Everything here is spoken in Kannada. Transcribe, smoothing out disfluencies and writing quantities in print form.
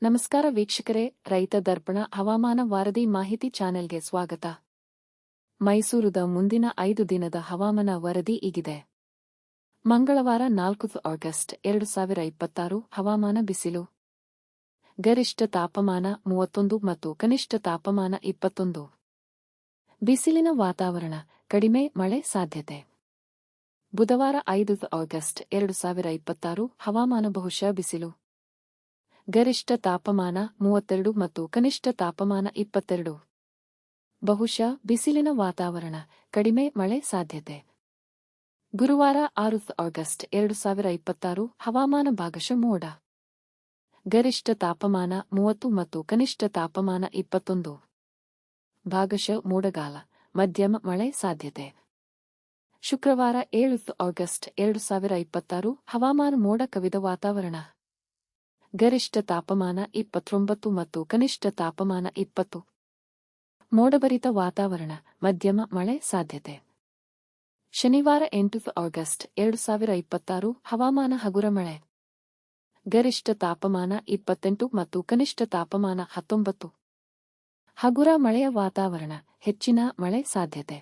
ನಮಸ್ಕಾರ ವೀಕ್ಷಕರೇ, ರೈತ ದರ್ಪಣ ಹವಾಮಾನ ವಾರದಿ ಮಾಹಿತಿ ಚಾನೆಲ್ಗೆ ಸ್ವಾಗತ. ಮೈಸೂರುದ ಮುಂದಿನ 5 ದಿನದ ಹವಾಮಾನ ವರದಿ ಈಗಿದೆ. ಮಂಗಳವಾರ 4 ಆಗಸ್ಟ್ 2026 ಹವಾಮಾನ ಬಿಸಿಲು. ಗರಿಷ್ಠ ತಾಪಮಾನ 31 ಮತ್ತು ಕನಿಷ್ಠ ತಾಪಮಾನ 21. ಬಿಸಿಲಿನ ವಾತಾವರಣ, ಕಡಿಮೆ ಮಳೆ ಸಾಧ್ಯತೆ. ಬುಧವಾರ 5 ಆಗಸ್ಟ್ 2026 ಹವಾಮಾನ ಬಹುಶಃ ಬಿಸಿಲು. ಗರಿಷ್ಠ ತಾಪಮಾನ 32 ಮತ್ತು ಕನಿಷ್ಠ ತಾಪಮಾನ 22. ಬಹುಶಃ ಬಿಸಿಲಿನ ವಾತಾವರಣ, ಕಡಿಮೆ ಮಳೆ ಸಾಧ್ಯತೆ. ಗುರುವಾರ 6 ಆಗಸ್ಟ್ 2026 ಹವಾಮಾನ ಭಾಗಶಃ ಮೋಡ. ಗರಿಷ್ಠ ತಾಪಮಾನ 30 ಮತ್ತು ಕನಿಷ್ಠ ತಾಪಮಾನ 21. ಭಾಗಶಃ ಮೋಡಗಾಲ, ಮಧ್ಯಮ ಮಳೆ ಸಾಧ್ಯತೆ. ಶುಕ್ರವಾರ 7 ಆಗಸ್ಟ್ 2026 ಹವಾಮಾನ ಮೋಡ ಕವಿದ ವಾತಾವರಣ. ಗರಿಷ್ಠ ತಾಪಮಾನ 29 ಮತ್ತು ಕನಿಷ್ಠ ತಾಪಮಾನ 20. ಮೋಡಭರಿತ ವಾತಾವರಣ, ಮಧ್ಯಮ ಮಳೆ ಸಾಧ್ಯತೆ. ಶನಿವಾರ 8 ಆಗಸ್ಟ್ 2026 ಹವಾಮಾನ ಹಗುರ ಮಳೆ. ಗರಿಷ್ಠ ತಾಪಮಾನ 28 ಮತ್ತು ಕನಿಷ್ಠ ತಾಪಮಾನ 19. ಹಗುರ ಮಳೆಯ ವಾತಾವರಣ, ಹೆಚ್ಚಿನ ಮಳೆ ಸಾಧ್ಯತೆ.